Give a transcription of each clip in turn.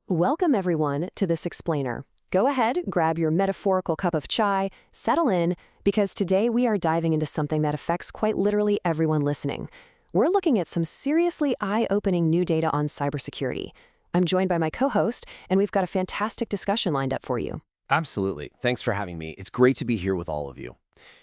Welcome, everyone, to this explainer. Go ahead, grab your metaphorical cup of chai, settle in, because today we are diving into something that affects quite literally everyone listening. We're looking at some seriously eye-opening new data on cybersecurity. I'm joined by my co-host, and we've got a fantastic discussion lined up for you. Absolutely. Thanks for having me. It's great to be here with all of you.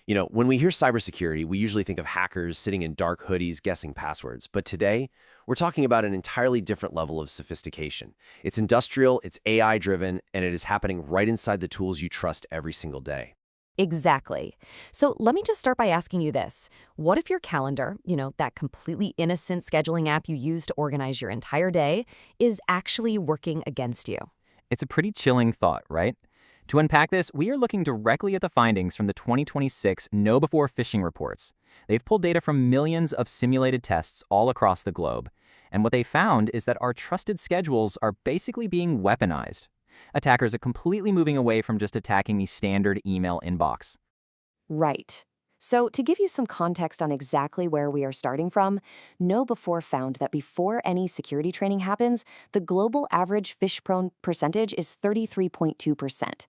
When we hear cybersecurity, we usually think of hackers sitting in dark hoodies guessing passwords. But today, we're talking about an entirely different level of sophistication. It's industrial, it's AI-driven, and it is happening right inside the tools you trust every single day. Exactly. So let me just start by asking you this. What if your calendar, that completely innocent scheduling app you use to organize your entire day, is actually working against you? It's a pretty chilling thought, right? To unpack this, we are looking directly at the findings from the 2026 Know Before Phishing reports. They've pulled data from millions of simulated tests all across the globe. And what they found is that our trusted schedules are basically being weaponized. Attackers are completely moving away from just attacking the standard email inbox. Right. So to give you some context on exactly where we are starting from, Know Before found that before any security training happens, the global average phish-prone percentage is 33.2%.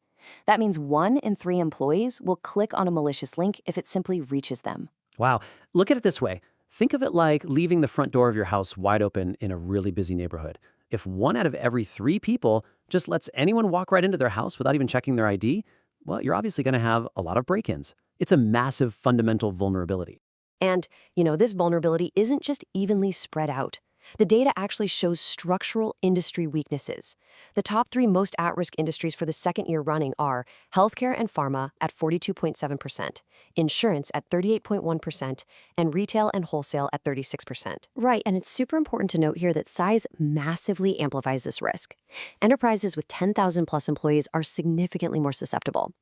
That means 1 in 3 employees will click on a malicious link if it simply reaches them. Wow. Look at it this way. Think of it like leaving the front door of your house wide open in a really busy neighborhood. If 1 out of every 3 people just lets anyone walk right into their house without even checking their ID, well, you're obviously going to have a lot of break-ins. It's a massive fundamental vulnerability. And, this vulnerability isn't just evenly spread out. The data actually shows structural industry weaknesses. The top 3 most at-risk industries for the second year running are healthcare and pharma at 42.7%, insurance at 38.1%, and retail and wholesale at 36%. Right, and it's super important to note here that size massively amplifies this risk. Enterprises with 10,000 plus employees are significantly more susceptible.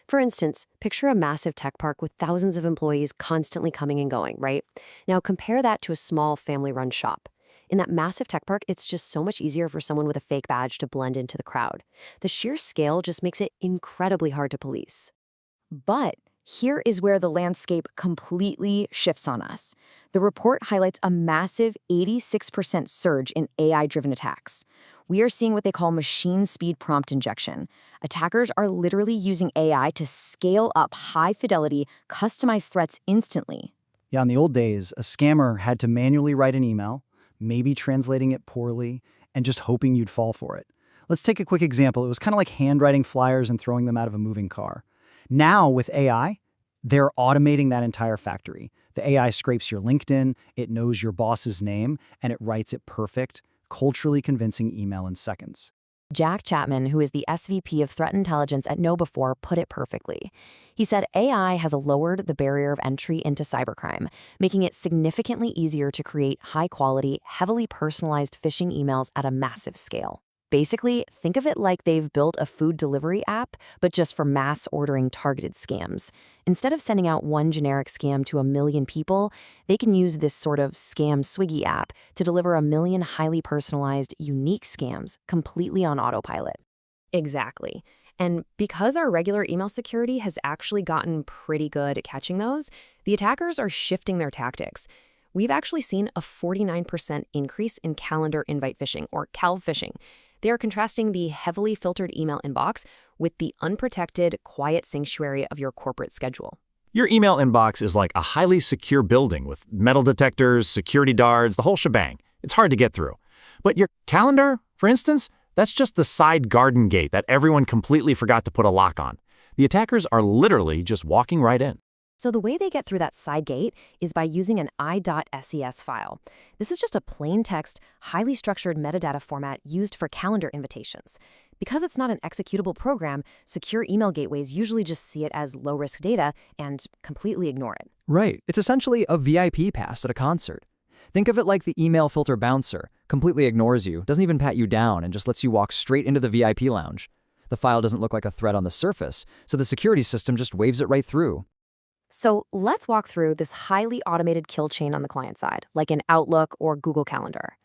For instance, picture a massive tech park with thousands of employees constantly coming and going, right? Now compare that to a small family-run shop. In that massive tech park, it's just so much easier for someone with a fake badge to blend into the crowd. The sheer scale just makes it incredibly hard to police. But here is where the landscape completely shifts on us. The report highlights a massive 86% surge in AI-driven attacks. We are seeing what they call machine speed prompt injection. Attackers are literally using AI to scale up high-fidelity, customized threats instantly. Yeah, in the old days, a scammer had to manually write an email, maybe translating it poorly, and just hoping you'd fall for it. Let's take a quick example. It was kind of like handwriting flyers and throwing them out of a moving car. Now, with AI, they're automating that entire factory. The AI scrapes your LinkedIn, it knows your boss's name, and it writes it perfect, culturally convincing email in seconds. Jack Chapman, who is the SVP of Threat Intelligence at Know Before, put it perfectly. He said AI has lowered the barrier of entry into cybercrime, making it significantly easier to create high-quality, heavily personalized phishing emails at a massive scale. Basically, think of it like they've built a food delivery app, but just for mass ordering targeted scams. Instead of sending out one generic scam to 1 million people, they can use this sort of scam Swiggy app to deliver 1 million highly personalized, unique scams completely on autopilot. Exactly. And because our regular email security has actually gotten pretty good at catching those, the attackers are shifting their tactics. We've actually seen a 49% increase in calendar invite phishing, or CalPhishing. They are contrasting the heavily filtered email inbox with the unprotected, quiet sanctuary of your corporate schedule. Your email inbox is like a highly secure building with metal detectors, security guards, the whole shebang. It's hard to get through. But your calendar, for instance, that's just the side garden gate that everyone completely forgot to put a lock on. The attackers are literally just walking right in. So the way they get through that side gate is by using an i.ses file. This is just a plain text, highly structured metadata format used for calendar invitations. Because it's not an executable program, secure email gateways usually just see it as low-risk data and completely ignore it. Right. It's essentially a VIP pass at a concert. Think of it like the email filter bouncer. Completely ignores you, doesn't even pat you down, and just lets you walk straight into the VIP lounge. The file doesn't look like a threat on the surface, so the security system just waves it right through. So let's walk through this highly automated kill chain on the client side, like in Outlook or Google Calendar.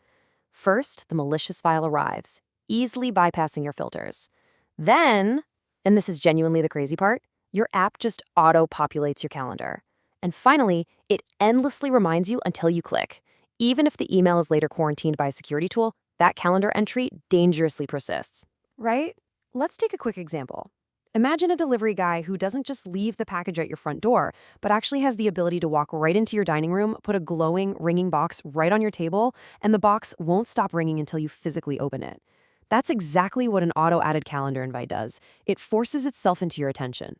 First, the malicious file arrives, easily bypassing your filters. Then, and this is genuinely the crazy part, your app just auto-populates your calendar. And finally, it endlessly reminds you until you click. Even if the email is later quarantined by a security tool, That calendar entry dangerously persists. Right? Let's take a quick example. Imagine a delivery guy who doesn't just leave the package at your front door, but actually has the ability to walk right into your dining room, put a glowing, ringing box right on your table, and the box won't stop ringing until you physically open it. That's exactly what an auto-added calendar invite does. It forces itself into your attention.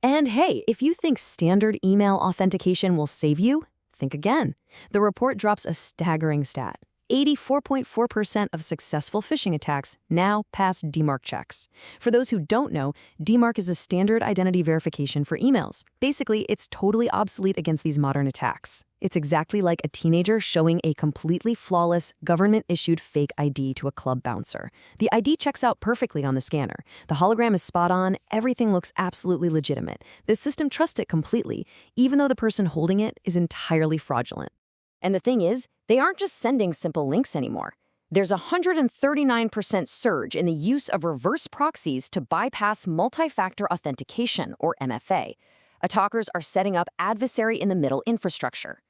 And hey, if you think standard email authentication will save you, think again. The report drops a staggering stat. 84.4% of successful phishing attacks now pass DMARC checks. For those who don't know, DMARC is a standard identity verification for emails. Basically, it's totally obsolete against these modern attacks. It's exactly like a teenager showing a completely flawless, government-issued fake ID to a club bouncer. The ID checks out perfectly on the scanner. The hologram is spot on, everything looks absolutely legitimate. This system trusts it completely, even though the person holding it is entirely fraudulent. And the thing is, they aren't just sending simple links anymore. There's a 139% surge in the use of reverse proxies to bypass multi-factor authentication, or MFA. Attackers are setting up adversary-in-the-middle infrastructure.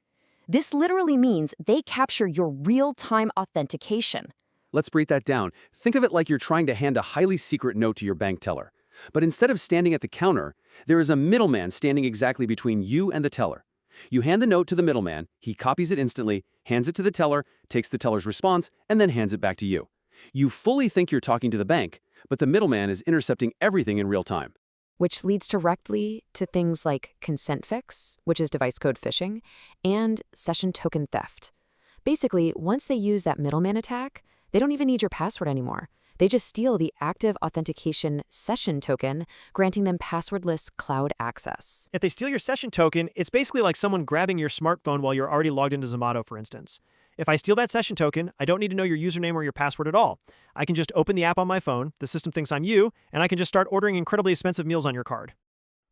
This literally means they capture your real-time authentication. Let's break that down. Think of it like you're trying to hand a highly secret note to your bank teller. But instead of standing at the counter, there is a middleman standing exactly between you and the teller. You hand the note to the middleman, he copies it instantly, hands it to the teller, takes the teller's response, and then hands it back to you. You fully think you're talking to the bank, but the middleman is intercepting everything in real time. Which leads directly to things like consent fix, which is device code phishing, and session token theft. Basically, once they use that middleman attack, they don't even need your password anymore. They just steal the active authentication session token, granting them passwordless cloud access. If they steal your session token, it's basically like someone grabbing your smartphone while you're already logged into Zomato, for instance. If I steal that session token, I don't need to know your username or your password at all. I can just open the app on my phone, the system thinks I'm you, and I can just start ordering incredibly expensive meals on your card.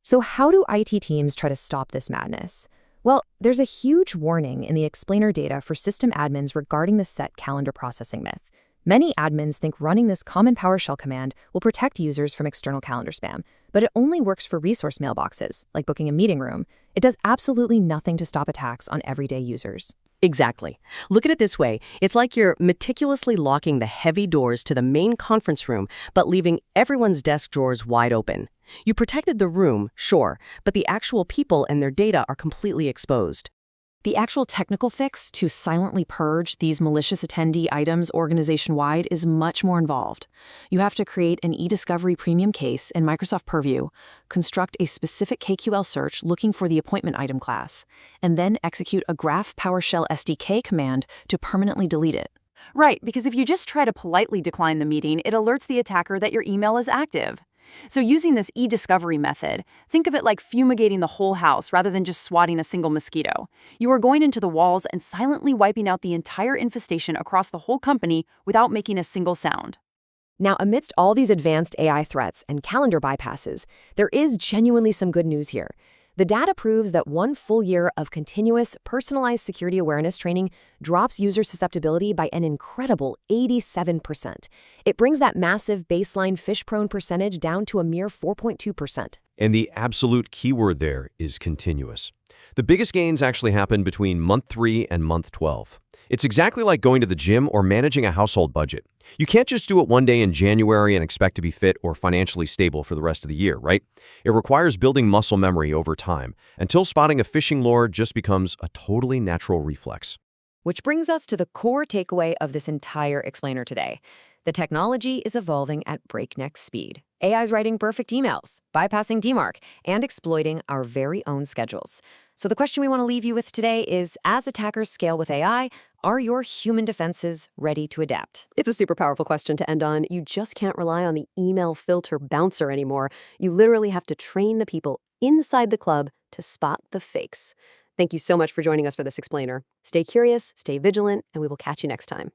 So how do IT teams try to stop this madness? Well, there's a huge warning in the explainer data for system admins regarding the set calendar processing myth. Many admins think running this common PowerShell command will protect users from external calendar spam, but it only works for resource mailboxes, like booking a meeting room. It does absolutely nothing to stop attacks on everyday users. Exactly. Look at it this way. It's like you're meticulously locking the heavy doors to the main conference room, but leaving everyone's desk drawers wide open. You protected the room, sure, but the actual people and their data are completely exposed. The actual technical fix to silently purge these malicious attendee items organization-wide is much more involved. You have to create an e-discovery premium case in Microsoft Purview, construct a specific KQL search looking for the appointment item class, and then execute a Graph PowerShell SDK command to permanently delete it. Right, because if you just try to politely decline the meeting, it alerts the attacker that your email is active. So using this e-discovery method, think of it like fumigating the whole house rather than just swatting a single mosquito. You are going into the walls and silently wiping out the entire infestation across the whole company without making a single sound. Now, amidst all these advanced AI threats and calendar bypasses, there is genuinely some good news here. The data proves that 1 full year of continuous, personalized security awareness training drops user susceptibility by an incredible 87%. It brings that massive baseline phish-prone percentage down to a mere 4.2%. And the absolute keyword there is continuous. The biggest gains actually happen between month 3 and month 12. It's exactly like going to the gym or managing a household budget. You can't just do it one day in January and expect to be fit or financially stable for the rest of the year, right? It requires building muscle memory over time, until spotting a phishing lure just becomes a totally natural reflex. Which brings us to the core takeaway of this entire explainer today. The technology is evolving at breakneck speed. AI's writing perfect emails, bypassing DMARC, and exploiting our very own schedules. So the question we want to leave you with today is, as attackers scale with AI, are your human defenses ready to adapt? It's a super powerful question to end on. You just can't rely on the email filter bouncer anymore. You literally have to train the people inside the club to spot the fakes. Thank you so much for joining us for this explainer. Stay curious, stay vigilant, and we will catch you next time.